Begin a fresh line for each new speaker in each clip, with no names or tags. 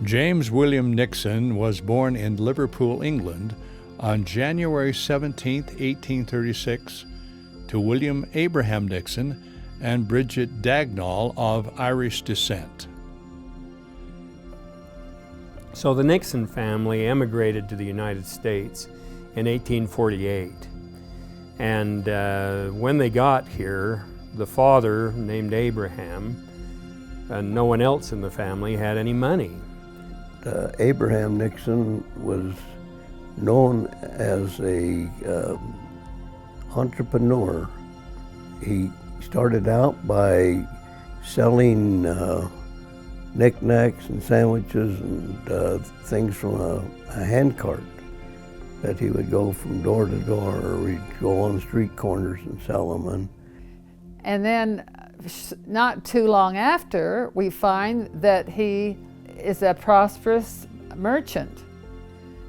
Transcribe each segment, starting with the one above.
James William Nixon was born in Liverpool, England on January 17, 1836, to William Abraham Nixon and Bridget Dagnall of Irish descent.
So the Nixon family emigrated to the United States in 1848. And when they got here, the father, named Abraham, and no one else in the family had any money.
Abraham Nixon was known as a entrepreneur. He started out by selling knickknacks and sandwiches and things from a hand cart that he would go from door to door, or he'd go on street corners and sell them.
And then not too long after, we find that he is a prosperous merchant.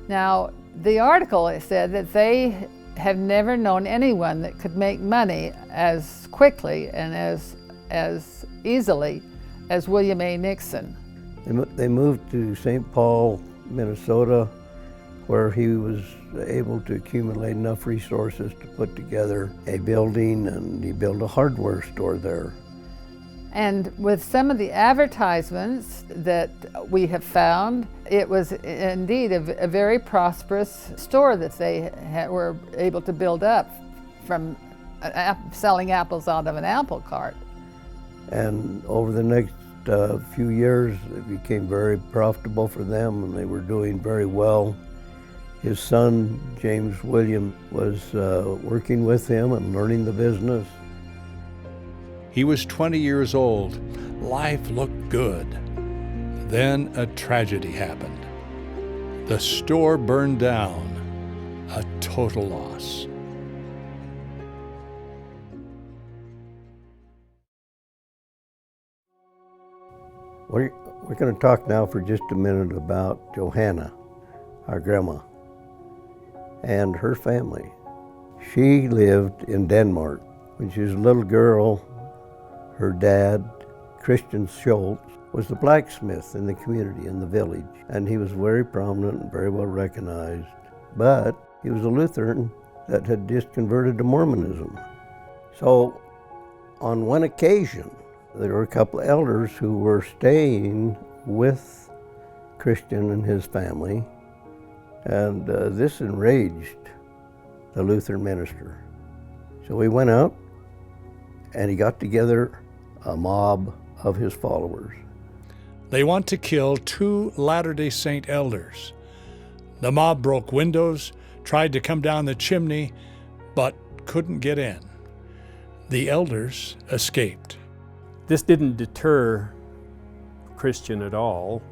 Now, the article said that they have never known anyone that could make money as quickly and as easily as William A. Nixon.
They moved to St. Paul, Minnesota, where he was able to accumulate enough resources to put together a building, and he built a hardware store there.
And with some of the advertisements that we have found, it was indeed a very prosperous store that they were able to build up from selling apples out of an apple cart.
And over the next few years, it became very profitable for them, and they were doing very well. His son, James William, was working with him and learning the business.
He was 20 years old. Life looked good. Then a tragedy happened. The store burned down. A total loss.
We're going to talk now for just a minute about Johanna, our grandma, and her family. She lived in Denmark. When she was a little girl, her dad, Christian Schultz, was the blacksmith in the community, in the village, and he was very prominent and very well recognized. But he was a Lutheran that had just converted to Mormonism. So on one occasion, there were a couple of elders who were staying with Christian and his family, and this enraged the Lutheran minister. So he went out and he got together a mob of his followers.
They want to kill 2 Latter-day Saint elders. The mob broke windows, tried to come down the chimney, but couldn't get in. The elders escaped.
This didn't deter Christian at all,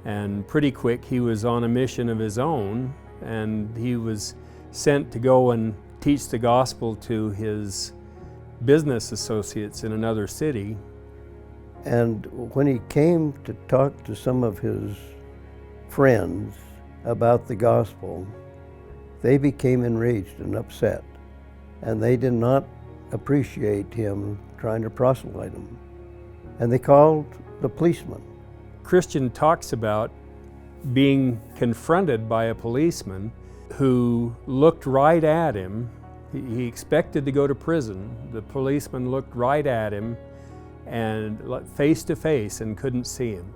and pretty quick he was on a mission of his own, and he was sent to go and teach the gospel to his business associates in another city.
And when he came to talk to some of his friends about the gospel, they became enraged and upset, and they did not appreciate him trying to proselyte them. And they called the policeman.
Christian talks about being confronted by a policeman who looked right at him. He expected to go to prison. The policeman looked right at him and face to face and couldn't see him.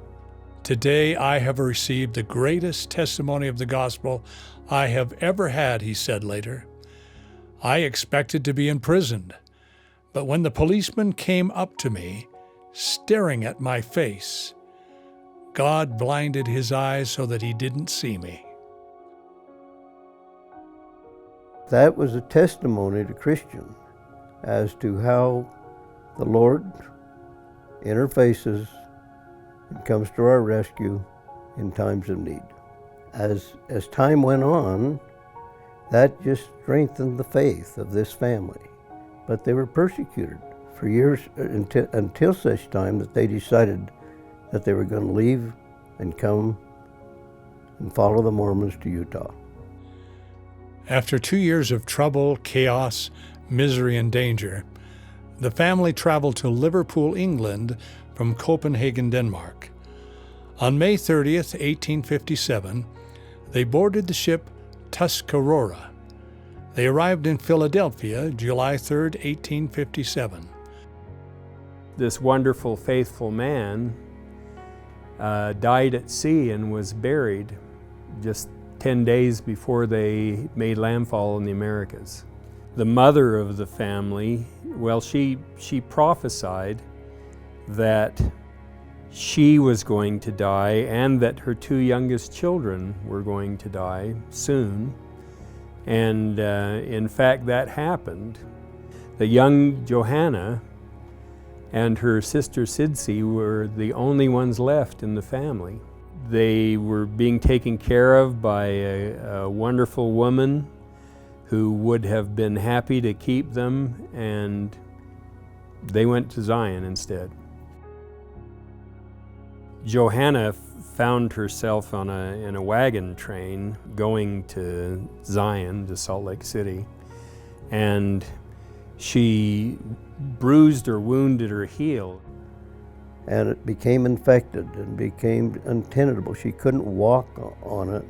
Today I have received the greatest testimony of the gospel I have ever had, he said later. I expected to be imprisoned, but when the policeman came up to me, staring at my face, God blinded his eyes so that he didn't see me.
That was a testimony to Christian as to how the Lord interfaces and comes to our rescue in times of need. As time went on, that just strengthened the faith of this family. But they were persecuted for years until such time that they decided that they were going to leave and come and follow the Mormons to Utah.
After 2 years of trouble, chaos, misery, and danger, the family traveled to Liverpool, England from Copenhagen, Denmark. On May 30th, 1857, they boarded the ship Tuscarora. They arrived in Philadelphia July 3rd, 1857.
This wonderful, faithful man died at sea and was buried just 10 days before they made landfall in the Americas. The mother of the family, well, she prophesied that she was going to die and that her two youngest children were going to die soon. And in fact, that happened. The young Johanna and her sister Sidsi were the only ones left in the family. They were being taken care of by a wonderful woman who would have been happy to keep them, and they went to Zion instead. Johanna found herself in a wagon train going to Zion, to Salt Lake City, and she bruised or wounded her heel.
And it became infected and became untenable. She couldn't walk on it.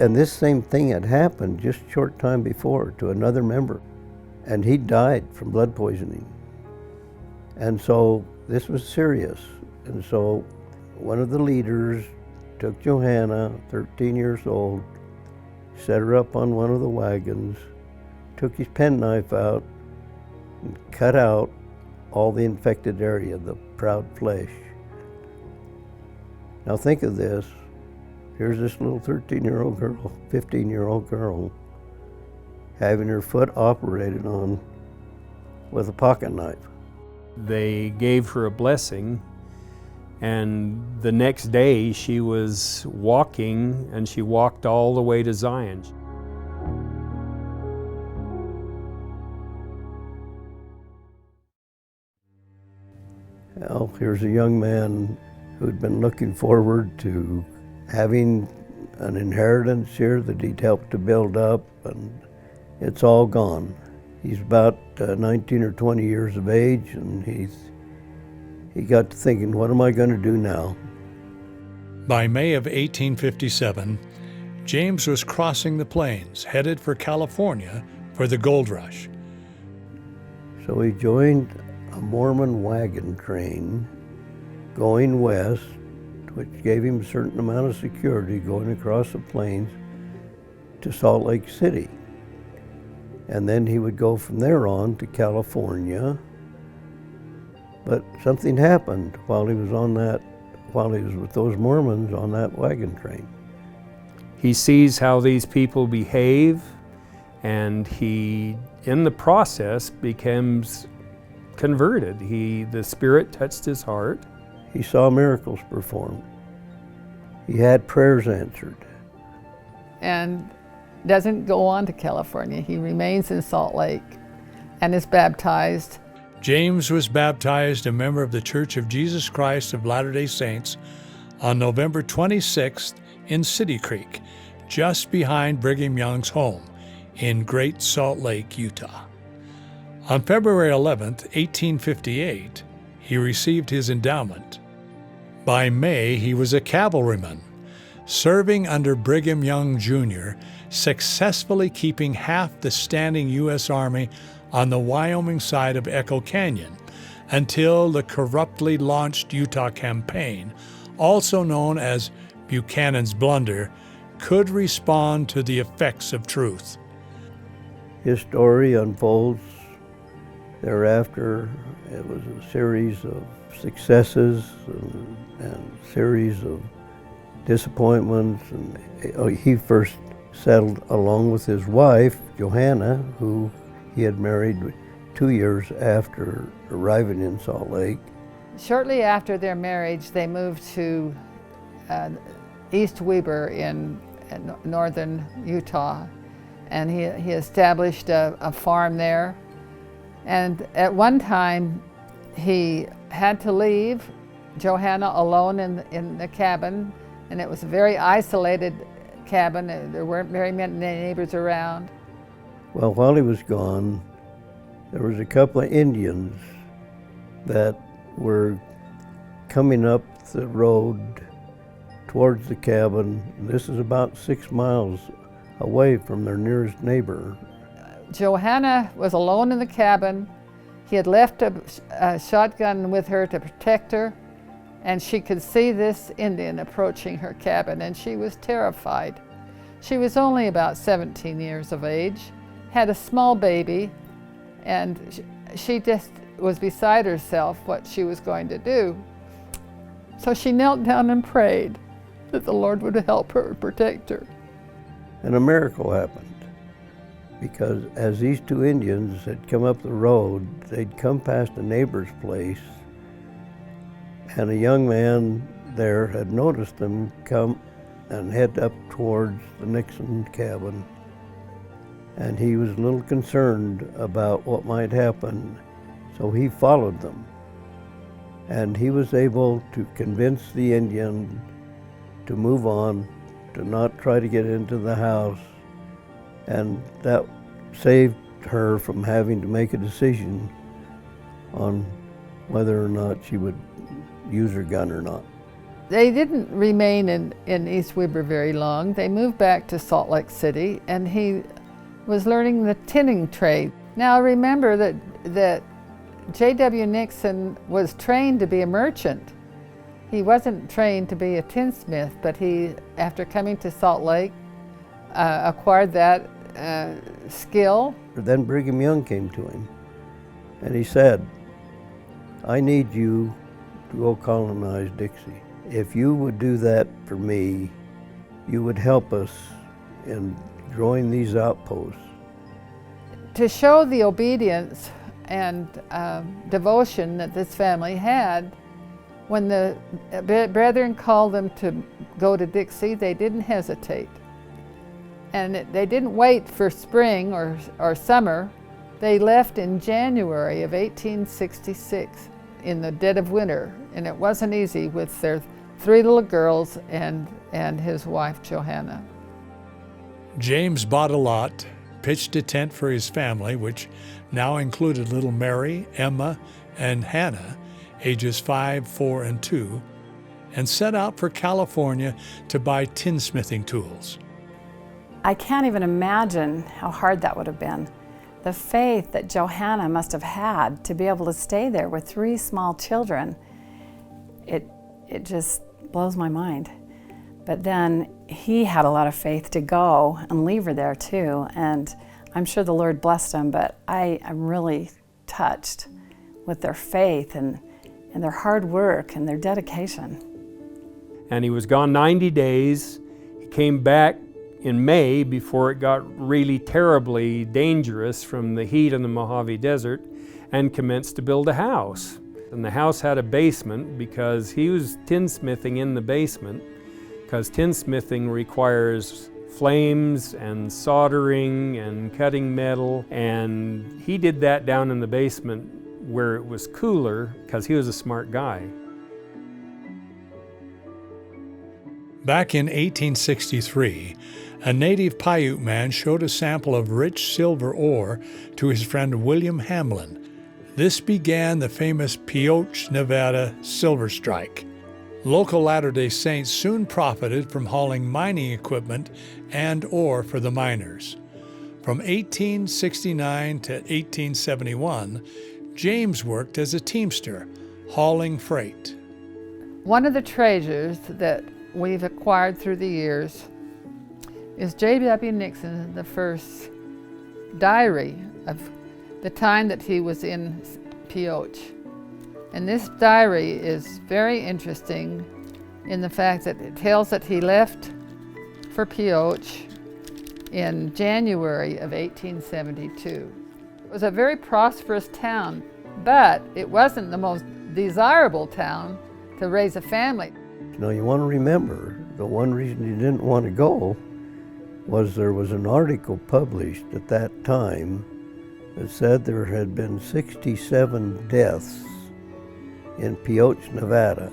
And this same thing had happened just a short time before to another member, and he died from blood poisoning. And so this was serious. And so one of the leaders took Johanna, 13 years old, set her up on one of the wagons, took his penknife out, and cut out all the infected area, the proud flesh. Now think of this. Here's this little 13-year-old girl, 15-year-old girl, having her foot operated on with a pocket knife.
They gave her a blessing, and the next day she was walking, and she walked all the way to Zion.
Well, here's a young man who'd been looking forward to having an inheritance here that he'd helped to build up, and it's all gone. He's about 19 or 20 years of age, and he got to thinking, what am I going to do now?
By May of 1857, James was crossing the plains, headed for California for the gold rush.
So he joined a Mormon wagon train going west, which gave him a certain amount of security going across the plains to Salt Lake City. And then he would go from there on to California. But something happened while he was with those Mormons on that wagon train.
He sees how these people behave, and he, in the process, becomes converted. The Spirit touched his heart.
He saw miracles performed. He had prayers answered.
And doesn't go on to California. He remains in Salt Lake and is baptized.
James was baptized a member of the Church of Jesus Christ of Latter-day Saints on November 26th in City Creek, just behind Brigham Young's home in Great Salt Lake, Utah. On February 11th, 1858, he received his endowment. By May, he was a cavalryman, serving under Brigham Young Jr., successfully keeping half the standing U.S. Army on the Wyoming side of Echo Canyon until the corruptly launched Utah Campaign, also known as Buchanan's Blunder, could respond to the effects of truth.
His story unfolds thereafter. It was a series of successes and series of disappointments. And he first settled along with his wife, Johanna, who he had married 2 years after arriving in Salt Lake.
Shortly after their marriage, they moved to East Weber in northern Utah, and he established a farm there. And at one time, he had to leave Johanna alone in the cabin, and it was a very isolated cabin. There weren't very many neighbors around.
Well, while he was gone, there was a couple of Indians that were coming up the road towards the cabin. This is about 6 miles away from their nearest neighbor.
Johanna was alone in the cabin. He had left a shotgun with her to protect her, and she could see this Indian approaching her cabin, and she was terrified. She was only about 17 years of age, had a small baby, and she just was beside herself what she was going to do. So she knelt down and prayed that the Lord would help her, protect her.
And a miracle happened, because as these two Indians had come up the road, they'd come past a neighbor's place, and a young man there had noticed them come and head up towards the Nixon cabin. And he was a little concerned about what might happen, so he followed them. And he was able to convince the Indian to move on, to not try to get into the house, and that saved her from having to make a decision on whether or not she would use her gun or not.
They didn't remain in East Weber very long. They moved back to Salt Lake City, and he was learning the tinning trade. Now remember that J.W. Nixon was trained to be a merchant. He wasn't trained to be a tinsmith, but he, after coming to Salt Lake, acquired that skill.
Then Brigham Young came to him, and he said, "I need you to go colonize Dixie. If you would do that for me, you would help us in growing these outposts."
To show the obedience and devotion that this family had, when the brethren called them to go to Dixie, they didn't hesitate. And they didn't wait for spring or summer. They left in January of 1866 in the dead of winter, and it wasn't easy with their 3 little girls and his wife Johanna.
James bought a lot, pitched a tent for his family, which now included little Mary, Emma, and Hannah, ages 5, 4, and 2, and set out for California to buy tinsmithing tools.
I can't even imagine how hard that would have been. The faith that Johanna must have had to be able to stay there with 3 small children, it just blows my mind. But then he had a lot of faith to go and leave her there too, and I'm sure the Lord blessed him, but I'm really touched with their faith and their hard work and their dedication.
And he was gone 90 days. He came back in May before it got really terribly dangerous from the heat in the Mojave Desert, and commenced to build a house. And the house had a basement because he was tinsmithing in the basement, because tinsmithing requires flames and soldering and cutting metal, and he did that down in the basement where it was cooler because he was a smart guy.
Back in 1863, a native Paiute man showed a sample of rich silver ore to his friend William Hamlin. This began the famous Pioche, Nevada silver strike. Local Latter-day Saints soon profited from hauling mining equipment and ore for the miners. From 1869 to 1871, James worked as a teamster, hauling freight.
One of the treasures that we've acquired through the years is J.W. Nixon, the first diary of the time that he was in Pioche. And this diary is very interesting in the fact that it tells that he left for Pioche in January of 1872. It was a very prosperous town, but it wasn't the most desirable town to raise a family.
Now you want to remember, the one reason he didn't want to go was there was an article published at that time that said there had been 67 deaths in Pioche, Nevada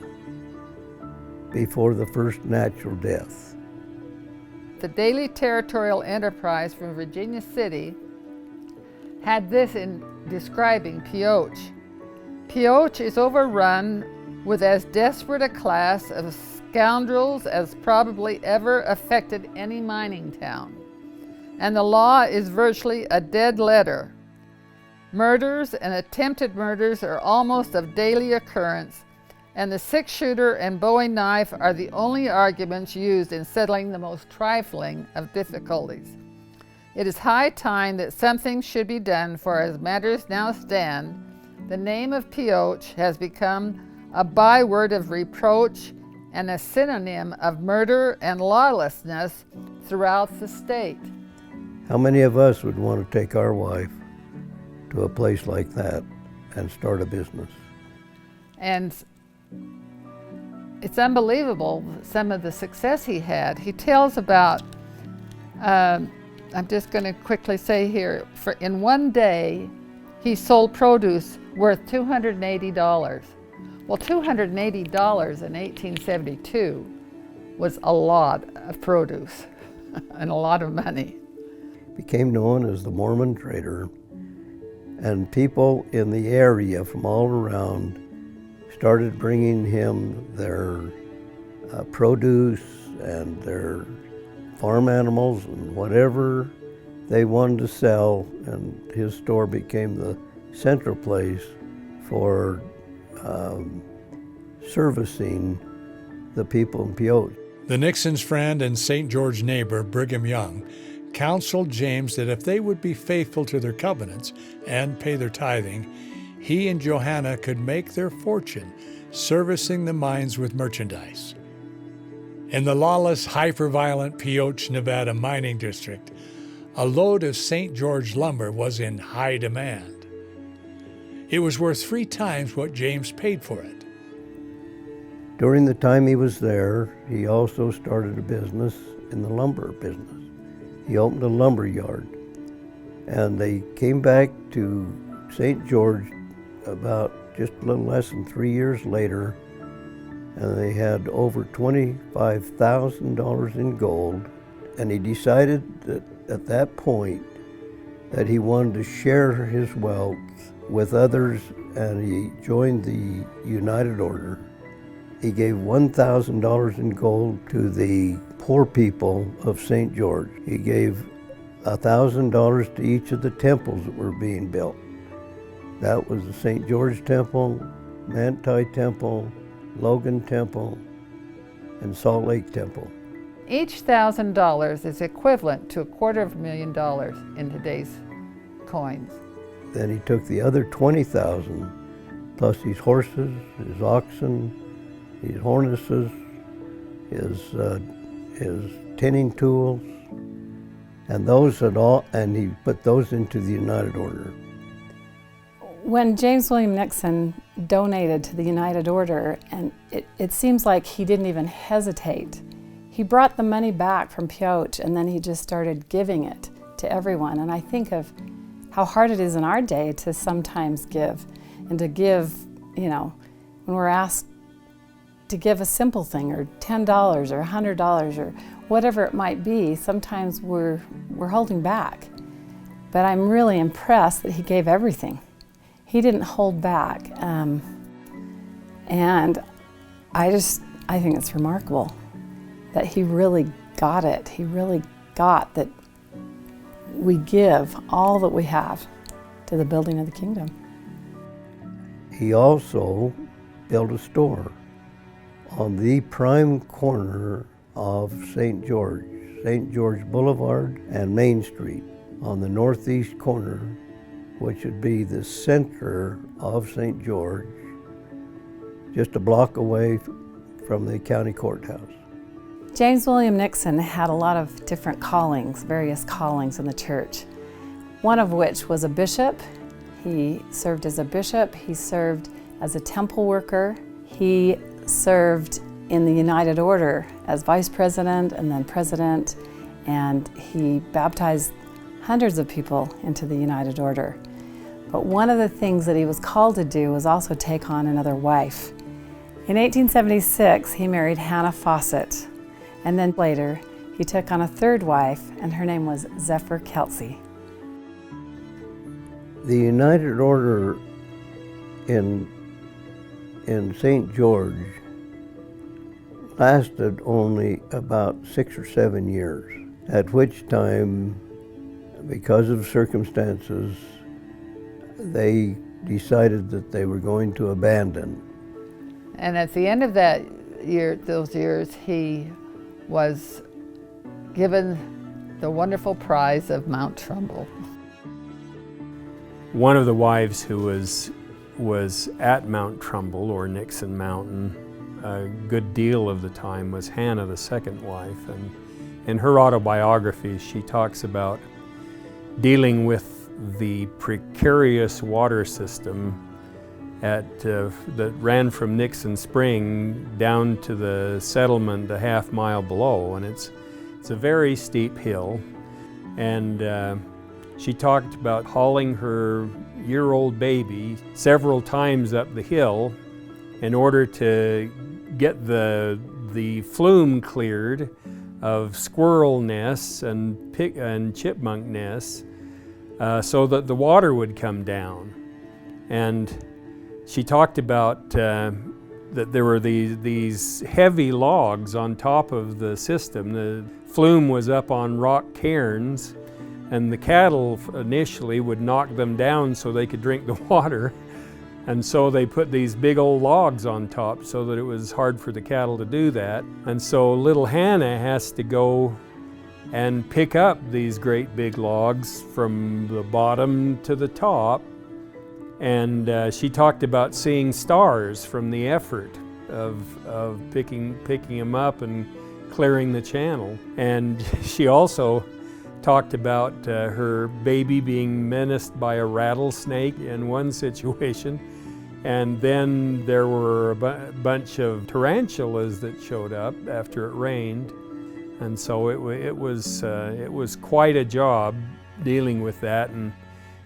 before the first natural death.
The Daily Territorial Enterprise from Virginia City had this in describing Pioche. Pioche is overrun with as desperate a class of scoundrels as probably ever affected any mining town. And the law is virtually a dead letter. Murders and attempted murders are almost of daily occurrence, and the six-shooter and Bowie knife are the only arguments used in settling the most trifling of difficulties. It is high time that something should be done, for as matters now stand, the name of Pioche has become a byword of reproach and a synonym of murder and lawlessness throughout the state.
How many of us would want to take our wife to a place like that and start a business?
And it's unbelievable, some of the success he had. He tells about, I'm just going to quickly say here, in one day, he sold produce worth $280. Well, $280 in 1872 was a lot of produce and a lot of money.
Became known as the Mormon trader, and people in the area from all around started bringing him their produce and their farm animals and whatever they wanted to sell, and his store became the central place for servicing the people in Pioche.
The Nixon's friend and St. George neighbor, Brigham Young, counseled James that if they would be faithful to their covenants and pay their tithing, he and Johanna could make their fortune servicing the mines with merchandise. In the lawless, hyper-violent Pioche, Nevada mining district, a load of St. George lumber was in high demand. It was worth 3 times what James paid for it.
During the time he was there, he also started a business in the lumber business. He opened a lumber yard, and they came back to St. George about just a little less than 3 years later, and they had over $25,000 in gold, and he decided that at that point that he wanted to share his wealth with others, and he joined the United Order. He gave $1,000 in gold to the poor people of St. George. He gave $1,000 to each of the temples that were being built. That was the St. George Temple, Manti Temple, Logan Temple, and Salt Lake Temple.
Each $1,000 is equivalent to $250,000 in today's coins.
Then he took the other $20,000 plus his horses, his oxen, his harnesses, his tinning tools, and he put those into the United Order.
When James William Nixon donated to the United Order, and it seems like he didn't even hesitate. He brought the money back from Pioche, and then he just started giving it to everyone. And I think of how hard it is in our day to sometimes give, and to give, when we're asked to give a simple thing, or $10 or $100 or whatever it might be, sometimes we're holding back. But I'm really impressed that he gave everything. He didn't hold back. And I think it's remarkable that he really got it. He really got that we give all that we have to the building of the kingdom.
He also built a store on the prime corner of St. George Boulevard and Main Street, on the northeast corner, which would be the center of St. George, just a block away from the county courthouse.
James William Nixon had a lot of different callings, various callings in the church, one of which was a bishop. He served as a bishop, he served as a temple worker, he served in the United Order as vice president and then president, and he baptized hundreds of people into the United Order. But one of the things that he was called to do was also take on another wife. In 1876, he married Hannah Fawcett, and then later he took on a third wife, and her name was Zephyr Kelsey.
The United Order in St. George lasted only about 6 or 7 years, at which time, because of circumstances, they decided that they were going to abandon.
And at the end of those years, he was given the wonderful prize of Mount Trumbull.
One of the wives who was at Mount Trumbull, or Nixon Mountain, a good deal of the time was Hannah, the second wife. And in her autobiography, she talks about dealing with the precarious water system that ran from Nixon Spring down to the settlement a half-mile below, and it's a very steep hill. And she talked about hauling her year-old baby several times up the hill in order to get the flume cleared of squirrel nests and chipmunk nests, so that the water would come down. And she talked about that there were these heavy logs on top of the system. The flume was up on rock cairns, and the cattle initially would knock them down so they could drink the water. And so they put these big old logs on top so that it was hard for the cattle to do that. And so little Hannah has to go and pick up these great big logs from the bottom to the top. And she talked about seeing stars from the effort of picking them up and clearing the channel. And she also talked about her baby being menaced by a rattlesnake in one situation. And then there were a bunch of tarantulas that showed up after it rained. And so it was quite a job dealing with that. And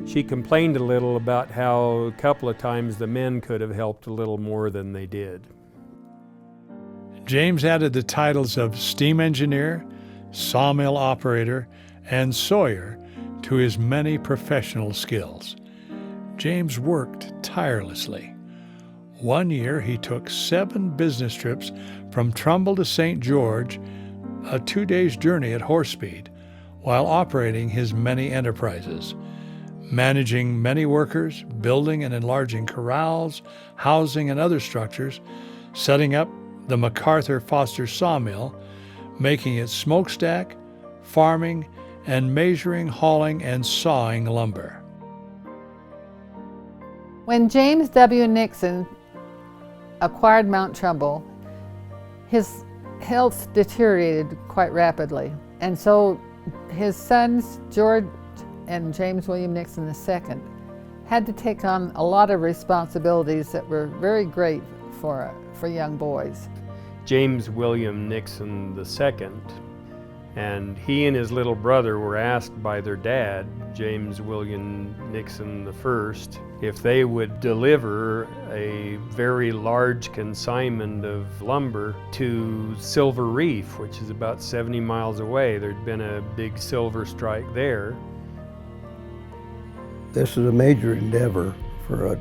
she complained a little about how a couple of times the men could have helped a little more than they did.
James added the titles of steam engineer, sawmill operator, and sawyer to his many professional skills. James worked tirelessly. One year he took 7 business trips from Trumbull to St. George, a 2-day journey at horse speed, while operating his many enterprises, managing many workers, building and enlarging corrals, housing and other structures, setting up the MacArthur Foster sawmill, making its smokestack, farming, and measuring, hauling, and sawing lumber.
When James W. Nixon acquired Mount Trumbull, his health deteriorated quite rapidly. And so his sons, George and James William Nixon II, had to take on a lot of responsibilities that were very great for young boys.
James William Nixon II, and he and his little brother were asked by their dad, James William Nixon I, if they would deliver a very large consignment of lumber to Silver Reef, which is about 70 miles away. There'd been a big silver strike there.
This is a major endeavor for a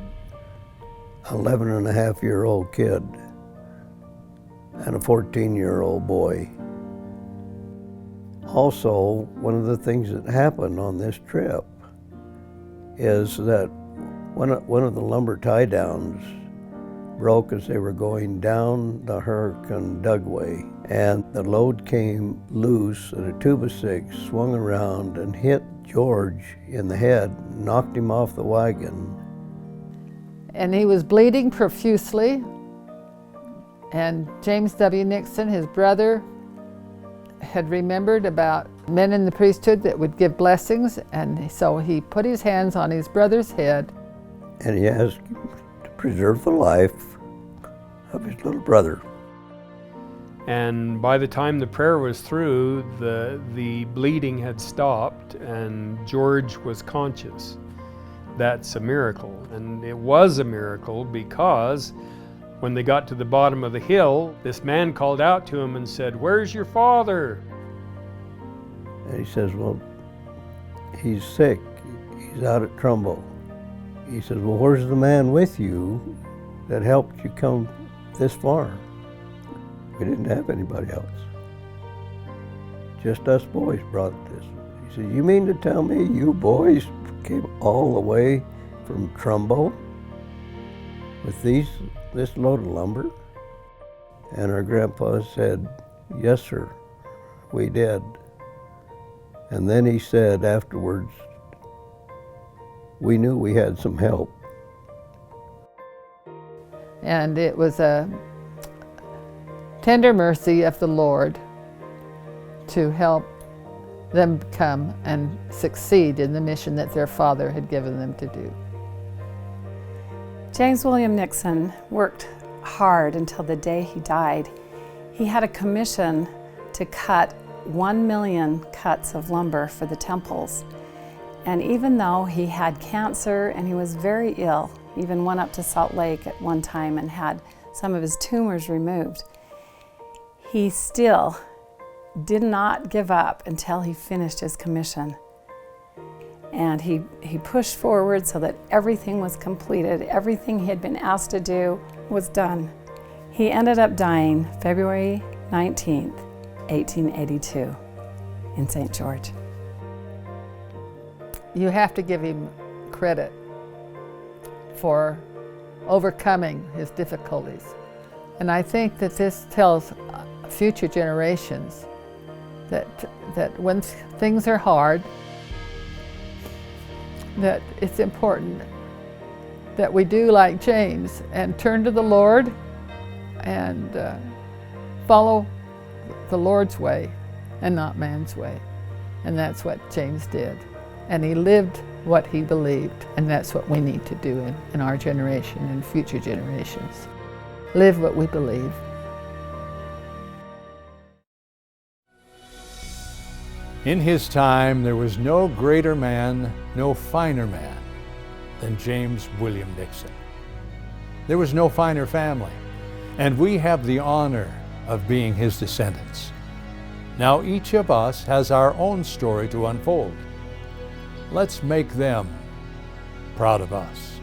11-and-a-half-year-old kid and a 14-year-old boy. Also, one of the things that happened on this trip is that one of the lumber tie-downs broke as they were going down the Hurricane Dugway, and the load came loose and a 2x6 swung around and hit George in the head, knocked him off the wagon.
And he was bleeding profusely, and James W. Nixon, his brother, had remembered about men in the priesthood that would give blessings, and so he put his hands on his brother's head.
And he asked to preserve the life of his little brother.
And by the time the prayer was through, the bleeding had stopped and George was conscious. That's a miracle. And it was a miracle because when they got to the bottom of the hill, this man called out to him and said, "Where's your father?"
And he says, "Well, he's sick. He's out at Trumbull." He says, "Well, where's the man with you that helped you come this far?" We didn't have anybody else. Just us boys brought this. He said, you mean to tell me you boys came all the way from Trumbo with this load of lumber? And our grandpa said, yes, sir, we did. And then he said afterwards, we knew we had some help.
And it was a tender mercy of the Lord to help them come and succeed in the mission that their father had given them to do.
James William Nixon worked hard until the day he died. He had a commission to cut 1 million cuts of lumber for the temples. And even though he had cancer and he was very ill, even went up to Salt Lake at one time and had some of his tumors removed, he still did not give up until he finished his commission. And he pushed forward so that everything was completed. Everything he had been asked to do was done. He ended up dying February 19th, 1882 in St. George.
You have to give him credit for overcoming his difficulties. And I think that this tells future generations that when things are hard, that it's important that we do like James and turn to the Lord and follow the Lord's way and not man's way. And that's what James did. And he lived what he believed, and that's what we need to do in our generation and future generations. Live what we believe.
In his time, there was no greater man, no finer man than James William Nixon. There was no finer family, and we have the honor of being his descendants. Now each of us has our own story to unfold. Let's make them proud of us.